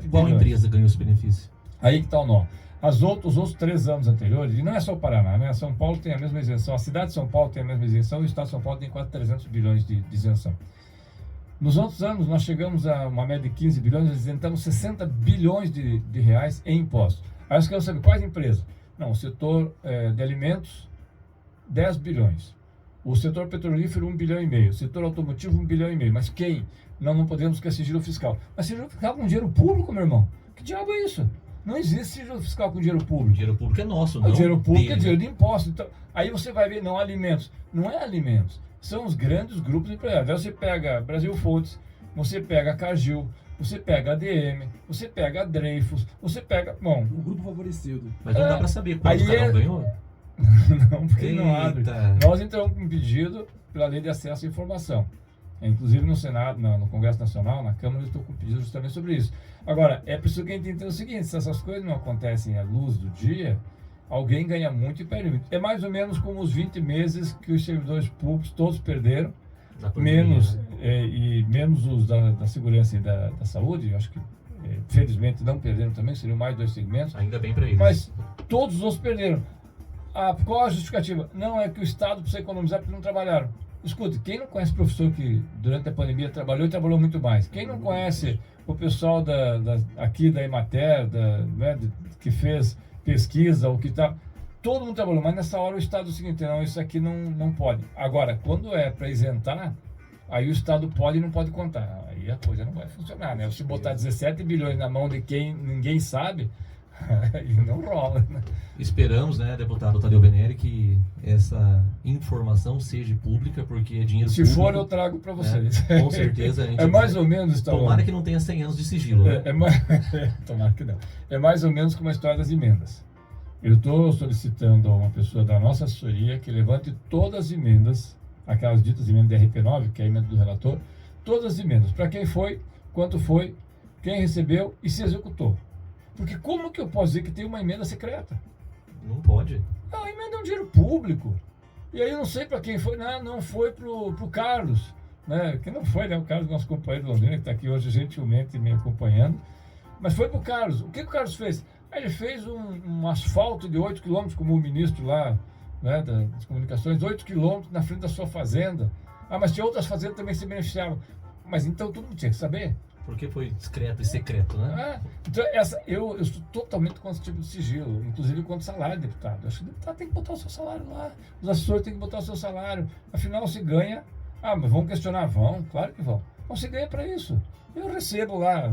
Qual empresa ganhou esse benefício? Aí que está o nó. Os outros 3 anos anteriores, e não é só o Paraná, né? São Paulo tem a mesma isenção, a cidade de São Paulo tem a mesma isenção e o estado de São Paulo tem quase 300 bilhões de isenção. Nos outros anos, nós chegamos a uma média de 15 bilhões, nós isentamos 60 bilhões de reais em impostos. Aí você quer saber quais empresas? Não, o setor de alimentos, 10 bilhões. O setor petrolífero, 1,5 bilhão. O setor automotivo, 1,5 bilhão. Mas quem? Não podemos porque é sigilo fiscal. Mas sigilo fiscal com dinheiro público, meu irmão? Que diabo é isso? Não existe sigilo fiscal com dinheiro público. O dinheiro público é nosso, não? O dinheiro público dele, é dinheiro de imposto. Então, aí você vai ver, não, alimentos. Não é alimentos. São os grandes grupos empresariais. Aí você pega Brasil Foods, você pega a Cargill, você pega a ADM, você pega a Dreyfus, você pega... Bom... Um grupo favorecido. Mas não dá para saber quanto cada um ganhou? Não, porque não abre. Nós entramos com um pedido pela Lei de Acesso à Informação. Inclusive no Senado, no Congresso Nacional, na Câmara, eu estou com um pedido justamente sobre isso. Agora, é preciso que a gente entenda o seguinte, se essas coisas não acontecem à luz do dia, alguém ganha muito e perde muito. É mais ou menos como os 20 meses que os servidores públicos todos perderam, menos os da segurança e da saúde, eu acho que felizmente não perderam também, seriam mais 2 segmentos. Ainda bem para eles. Mas todos os outros perderam. Qual a justificativa? Não, é que o Estado precisa economizar porque não trabalharam. Escute, quem não conhece professor que durante a pandemia trabalhou e trabalhou muito mais? Quem não conhece o pessoal aqui da Emater, que fez pesquisa, ou que está... Todo mundo trabalhou, mas nessa hora o Estado é o seguinte, não, isso aqui não pode. Agora, quando é para isentar, aí o Estado pode e não pode contar. Aí a coisa não vai funcionar, né? Se botar 17 bilhões na mão de quem ninguém sabe, E não rola, né? Esperamos, né, deputado Tadeu Venere, que essa informação seja pública, porque é dinheiro Se público. for, eu trago para vocês. Com certeza. A gente mais ou menos, Stallone. Tomara que não tenha 100 anos de sigilo, né? Tomara que não. É mais ou menos como a história das emendas. Eu estou solicitando a uma pessoa da nossa assessoria que levante todas as emendas, aquelas ditas emendas da RP9, que é a emenda do relator, todas as emendas, para quem foi, quanto foi, quem recebeu e se executou. Porque como que eu posso dizer que tem uma emenda secreta? Não pode. Não, a emenda é um dinheiro público. E aí eu não sei para quem foi, não foi pro Carlos, né? Que não foi, né? O Carlos, nosso companheiro de Londrina, que está aqui hoje gentilmente me acompanhando. Mas foi pro Carlos. O que o Carlos fez? Ele fez um asfalto de 8 quilômetros, como o ministro lá, né, das comunicações, 8 quilômetros na frente da sua fazenda. Ah, mas tinha outras fazendas também que se beneficiavam. Mas então todo mundo tinha que saber. Porque foi discreto e secreto, né? Então, eu estou totalmente contra esse tipo de sigilo, inclusive contra o salário do deputado. Eu acho que o deputado tem que botar o seu salário lá, os assessores têm que botar o seu salário. Afinal, se ganha. Ah, mas vão questionar? Vão, claro que vão. Então, você ganha para isso. Eu recebo lá,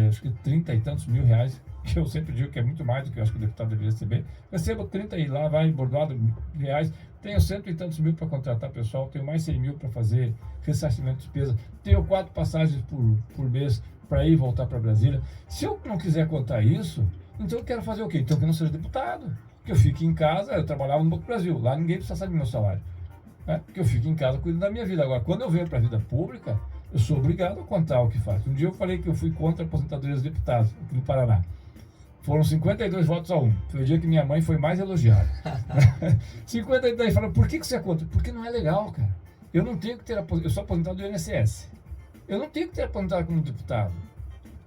acho que 30 e tantos mil reais, que eu sempre digo que é muito mais do que eu acho que o deputado deveria receber. Recebo 30 e lá vai bordado reais. Tenho 100 e tantos mil para contratar pessoal, tenho mais 100 mil para fazer ressarcimento de despesa, tenho 4 passagens por mês para ir e voltar para Brasília. Se eu não quiser contar isso, então eu quero fazer o quê? Então que eu não seja deputado, que eu fique em casa. Eu trabalhava no Banco do Brasil, lá ninguém precisa saber do meu salário, né? Que eu fique em casa cuidando da minha vida. Agora, quando eu venho para a vida pública, eu sou obrigado a contar o que faço. Um dia eu falei que eu fui contra a aposentadoria dos deputados aqui no Paraná. Foram 52 votos a 1. Foi o dia que minha mãe foi mais elogiada. 52 falaram, por que você é contra? Porque não é legal, cara. Eu não tenho que ter eu sou aposentado do INSS. Eu não tenho que ter aposentado como deputado.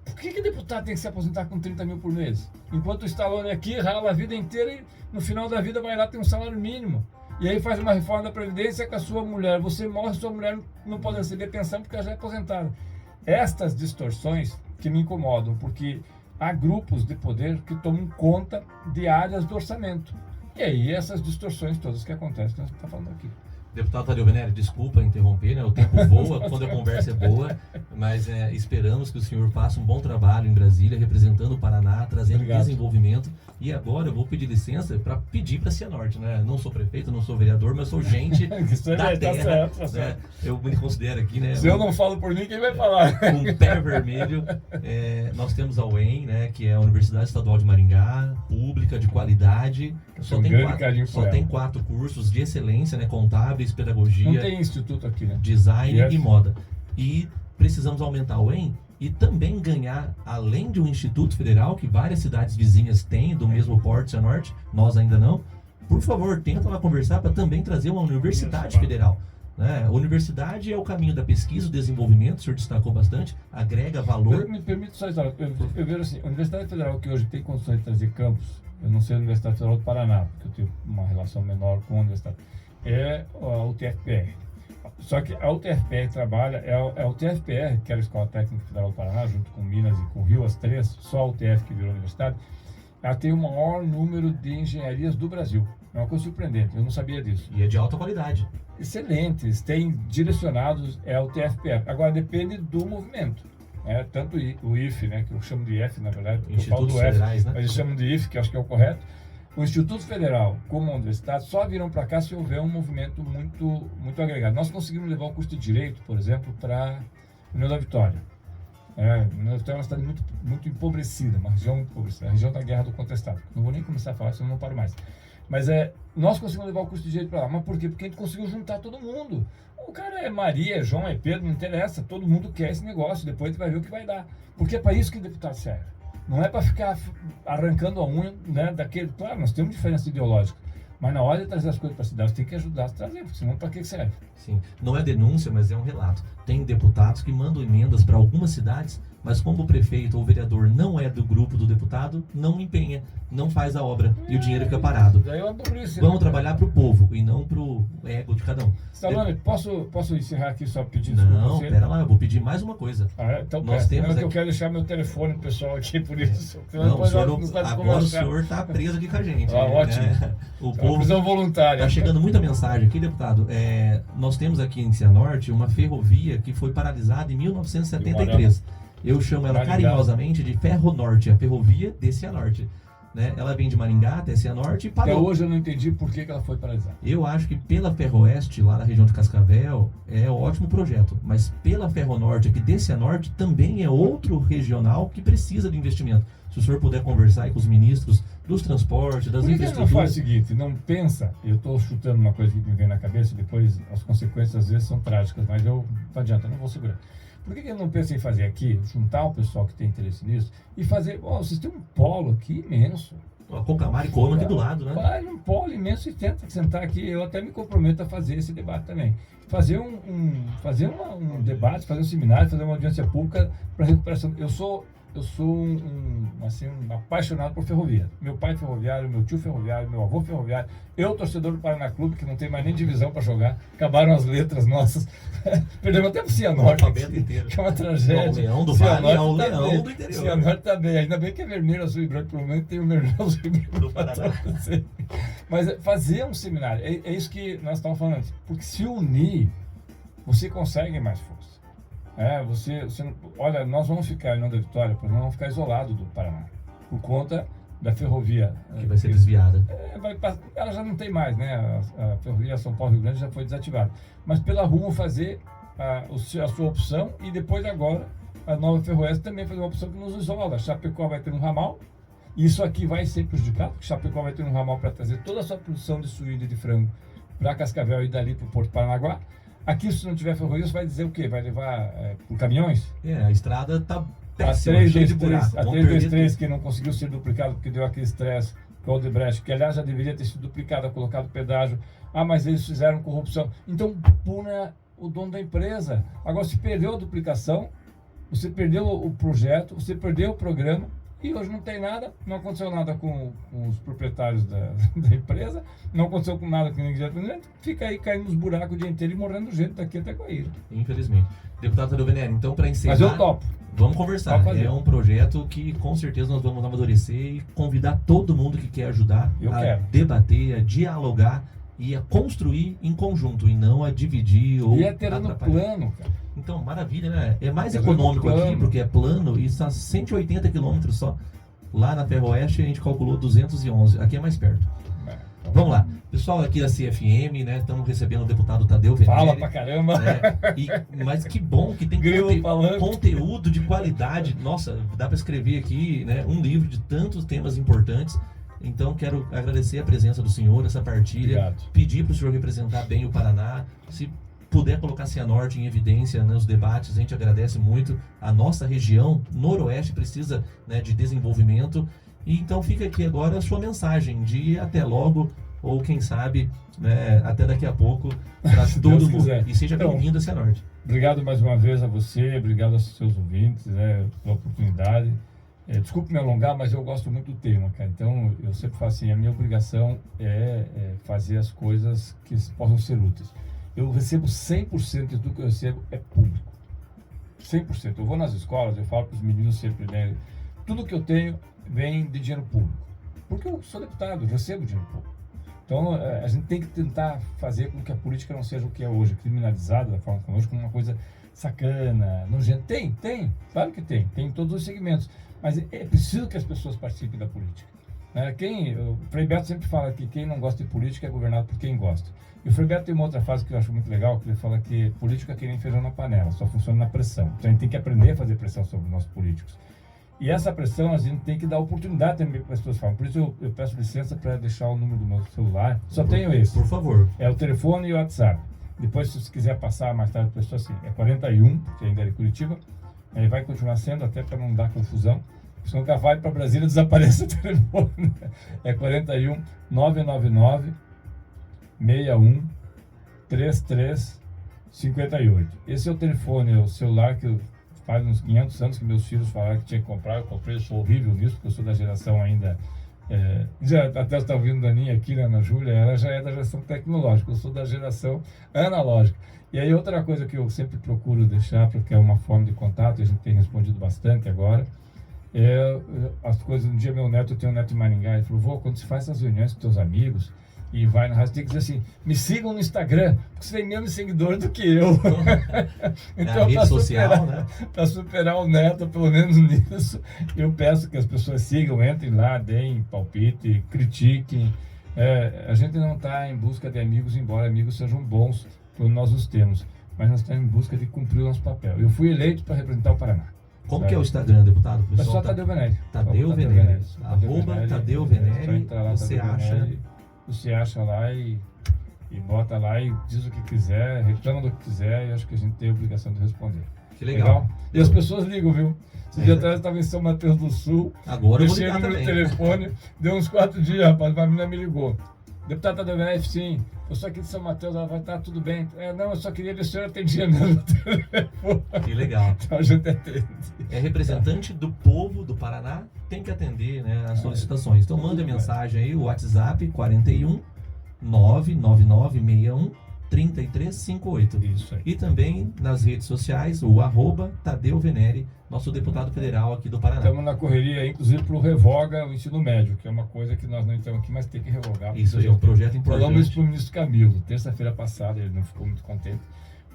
Por que deputado tem que se aposentar com 30 mil por mês? Enquanto o Stallone aqui rala a vida inteira e no final da vida vai lá ter um salário mínimo. E aí faz uma reforma da Previdência com a sua mulher. Você morre, sua mulher não pode receber pensão porque ela já é aposentada. Estas distorções que me incomodam, porque há grupos de poder que tomam conta de áreas do orçamento. E aí essas distorções todas que acontecem que nós estamos falando aqui. Deputado Tadeu Venere, desculpa interromper, né? O tempo voa quando a conversa é boa, mas esperamos que o senhor faça um bom trabalho em Brasília, representando o Paraná, trazendo desenvolvimento. E agora eu vou pedir licença para pedir para a Cianorte, né? Não sou prefeito, não sou vereador, mas sou gente da terra. Tá certo. Eu me considero aqui, né? Se eu não falo por mim, quem vai falar? Um pé vermelho. Nós temos a UEM, né? Que é a Universidade Estadual de Maringá, pública, de qualidade. Só tem 4 cursos de excelência, né? Contábeis, pedagogia. Não tem instituto aqui, né? Design e moda. E precisamos aumentar a UEM e também ganhar, além de um instituto federal, que várias cidades vizinhas têm, do mesmo porte Cianorte, nós ainda não. Por favor, tenta lá conversar para também trazer uma universidade federal. Né? A universidade é o caminho da pesquisa, do desenvolvimento, o senhor destacou bastante, agrega valor. Me permite só isso, eu vejo assim, a Universidade Federal que hoje tem condições de trazer campus, eu não sei a Universidade Federal do Paraná, porque eu tenho uma relação menor com a universidade, é a UTFPR. Só que a UTFPR trabalha, é a UTFPR, que era a Escola Técnica Federal do Paraná, junto com Minas e com o Rio, as 3, só a UTF que virou universidade, ela tem o maior número de engenharias do Brasil. É uma coisa surpreendente, eu não sabia disso. E é de alta qualidade. Excelentes, tem direcionados, é a UTFPR. Agora depende do movimento. Tanto o IFE, né, que eu chamo de IF, na verdade, eu falo do Federais, F, né? Mas eles chamam de IFE, que eu acho que é o correto. O Instituto Federal, como a universidade, só virão para cá se houver um movimento muito, muito agregado. Nós conseguimos levar o curso de Direito, por exemplo, para União da Vitória. União da Vitória é uma cidade muito, muito empobrecida, uma região muito empobrecida, a região da Guerra do Contestado. Não vou nem começar a falar, senão não paro mais. Mas nós conseguimos levar o curso de Direito para lá. Mas por quê? Porque a gente conseguiu juntar todo mundo. O cara é Maria, é João, é Pedro, não interessa. Todo mundo quer esse negócio, depois a gente vai ver o que vai dar. Porque é para isso que o deputado serve. Não é para ficar arrancando a unha, né, daquele... Claro, nós temos diferença ideológica, mas na hora de trazer as coisas para a cidade, tem que ajudar a trazer, porque senão para que serve? Sim, não é denúncia, mas é um relato. Tem deputados que mandam emendas para algumas cidades, mas como o prefeito ou o vereador não é do grupo do deputado, não empenha, não faz a obra e o dinheiro fica parado. Daí é uma burrice, Vamos trabalhar para o povo e não para o ego de cada um. Stallone, posso encerrar aqui só pedindo desculpa? Não, pera lá, eu vou pedir mais uma coisa. Então nós temos aqui... eu quero deixar meu telefone pro pessoal aqui, por isso. Não, agora o senhor está preso aqui com a gente. Ótimo. Né? O povo prisão voluntária. Está chegando muita mensagem aqui, deputado. Nós temos aqui em Cianorte uma ferrovia que foi paralisada em 1973. Eu chamo ela carinhosamente de Ferro Norte, a ferrovia de Cianorte. né? Ela vem de Maringá até Cianorte e Até parou. hoje eu não entendi por que ela foi paralisada. Eu acho que pela Ferroeste, lá na região de Cascavel, é um ótimo projeto. Mas pela Ferronorte, aqui de Cianorte, também é outro regional que precisa de investimento. Se o senhor puder conversar aí com os ministros dos transportes, das Por que ele não infraestruturas... faz o seguinte, não pensa, eu estou chutando uma coisa que me vem na cabeça, depois as consequências às vezes são trágicas, mas não adianta, eu não vou segurar. Por que ele não pensa em fazer aqui, juntar o pessoal que tem interesse nisso e fazer, vocês têm um polo aqui imenso. A Cocamar e Coma aqui do lado, né? Vai num polo imenso e tenta sentar aqui, eu até me comprometo a fazer esse debate também. Fazer um debate, fazer um seminário, fazer uma audiência pública para recuperação. Eu sou um apaixonado por ferrovia. Meu pai é ferroviário, meu tio ferroviário, meu avô ferroviário. Eu, torcedor do Paraná Clube, que não tem mais nem divisão para jogar. Acabaram as letras nossas. Perdemos até pro Cianorte, que é uma tragédia. O leão do Vale é o leão do interior. Cianorte tá bem. Ainda bem que é vermelho, azul e branco. Pelo menos tem o vermelho, azul e branco do Paraná. Mas fazer um seminário, é isso que nós estamos falando antes. Porque se unir, você consegue mais força. Olha, nós vamos ficar em Onda Vitória, nós vamos ficar isolados do Paraná, por conta da ferrovia. Que vai ser desviada. Ela já não tem mais, né? A ferrovia São Paulo Rio Grande já foi desativada. Mas pela rua fazer a sua opção e depois agora a nova Ferroeste também fazer uma opção que nos isola. Chapecó vai ter um ramal, e isso aqui vai ser prejudicado, porque Chapecó vai ter um ramal para trazer toda a sua produção de suíno e de frango para Cascavel e dali para o Porto Paranaguá. Aqui, se não tiver ferrovia, você vai dizer o quê? Vai levar por caminhões? A estrada está péssima, cheia de buraco. A 323, que não conseguiu ser duplicado porque deu aquele estresse com o Odebrecht, que aliás já deveria ter sido duplicado, colocado pedágio. Mas eles fizeram corrupção. Então, puna o dono da empresa. Agora, se perdeu a duplicação, você perdeu o projeto, você perdeu o programa, e hoje não tem nada, não aconteceu nada com os proprietários da empresa, não aconteceu com nada com ninguém, fica aí caindo nos buracos o dia inteiro e morrendo gente daqui até Guaíra. Infelizmente. Deputado Tadeu Venere, então para encerrar... Mas eu topo. Vamos conversar. É um projeto que com certeza nós vamos amadurecer e convidar todo mundo que quer ajudar debater, a dialogar e a construir em conjunto e não a dividir ou e ter no plano, cara. Então, maravilha, né? É mais econômico aqui, porque é plano e está 180 quilômetros só. Lá na Ferroeste a gente calculou 211, aqui é mais perto. Vamos lá. Pessoal aqui da CFM, né? Estamos recebendo o deputado Tadeu Venere. Fala pra caramba! Né? Mas que bom que tem conteúdo de qualidade. Nossa, dá para escrever aqui, né, um livro de tantos temas importantes. Então, quero agradecer a presença do senhor, essa partilha. Obrigado. Pedir para o senhor representar bem o Paraná. Se puder colocar Cianorte em evidência nos debates, a gente agradece muito. A nossa região noroeste precisa, né, de desenvolvimento. E então fica aqui agora a sua mensagem de até logo, ou quem sabe, né, até daqui a pouco, para todo mundo. E seja bem-vindo a Cianorte. Obrigado mais uma vez a você, obrigado aos seus ouvintes, né, pela oportunidade. Desculpe me alongar, mas eu gosto muito do tema, cara. Então, eu sempre falo assim, a minha obrigação é fazer as coisas que possam ser úteis. Eu recebo 100% de tudo que eu recebo é público. 100%. Eu vou nas escolas, eu falo para os meninos sempre, né? Tudo que eu tenho vem de dinheiro público. Porque eu sou deputado, eu recebo dinheiro público. Então, a gente tem que tentar fazer com que a política não seja o que é hoje, criminalizada da forma como hoje, como uma coisa sacana, nojenta. Tem, claro que tem em todos os segmentos. Mas é preciso que as pessoas participem da política. O Frei Beto sempre fala que quem não gosta de política é governado por quem gosta. E o Frei Beto tem uma outra frase que eu acho muito legal, que ele fala que política é que nem feijão na panela, só funciona na pressão. Então a gente tem que aprender a fazer pressão sobre os nossos políticos. E essa pressão a gente tem que dar oportunidade também para as pessoas falarem. Por isso eu peço licença para deixar o número do meu celular. Só tenho esse. Por favor. É o telefone e o WhatsApp. Depois, se você quiser passar mais tarde para a pessoa, assim, é 41, que ainda é de Curitiba. Aí vai continuar sendo, até para não dar confusão. Se nunca vai para Brasília, desaparece o telefone. É 41 999 61 33 58. Esse é o telefone, é o celular que faz uns 500 anos que meus filhos falaram que tinha que comprar. Eu comprei, eu sou horrível nisso, porque eu sou da geração ainda... até está ouvindo a Aninha aqui, né, Ana Júlia, ela já é da geração tecnológica, eu sou da geração analógica. E aí outra coisa que eu sempre procuro deixar, porque é uma forma de contato, a gente tem respondido bastante agora, as coisas. Um dia meu neto, eu tenho um neto em Maringá, ele falou: vô, quando você faz essas reuniões com teus amigos, e vai na rádio, tem que dizer assim, me sigam no Instagram, porque você tem menos seguidores do que eu. Então, a rede social, né? Para superar o Neto, pelo menos nisso, eu peço que as pessoas sigam, entrem lá, deem palpite, critiquem. A gente não está em busca de amigos, embora amigos sejam bons, como nós os temos, mas nós estamos em busca de cumprir o nosso papel. Eu fui eleito para representar o Paraná. Como que é o Instagram, deputado? É só Tadeu Venere. Tadeu Venere. Arroba Tadeu Venere. Você acha lá e bota lá e diz o que quiser, reclama do que quiser, e acho que a gente tem a obrigação de responder. Que legal. E as pessoas ligam, viu? Esse dia atrás eu estava em São Mateus do Sul, agora eu vou deixei ligar o número de também. telefone, deu uns 4 dias, rapaz, a menina me ligou. Deputado Tadeu Venere, sim, eu sou aqui de São Mateus, ela vai estar tudo bem. Não, eu só queria ver se o senhor atendia mesmo o telefone. Que legal. Então a gente atende. É representante do povo do Paraná, tem que atender, né, as solicitações. Então manda mensagem aí, o WhatsApp 41 99961 3358. Isso aí. E também nas redes sociais, o arroba Tadeu Venere, nosso deputado federal aqui do Paraná. Estamos na correria, inclusive, para o revoga o ensino médio, que é uma coisa que nós não estamos aqui, mas tem que revogar. Isso aí é um projeto importante. Falamos isso para o ministro Camilo. Terça-feira passada ele não ficou muito contente,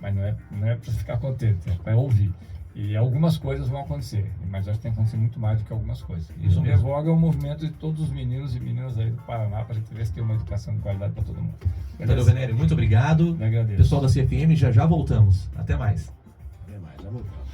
mas não é para ficar contente, é para ouvir. E algumas coisas vão acontecer, mas acho que tem que acontecer muito mais do que algumas coisas. Isso revoga o movimento de todos os meninos e meninas aí do Paraná, para a gente ver se tem uma educação de qualidade para todo mundo. Tadeu Venere, muito obrigado. Eu agradeço. Pessoal da CFM, já voltamos. Até mais. Até mais, já voltamos.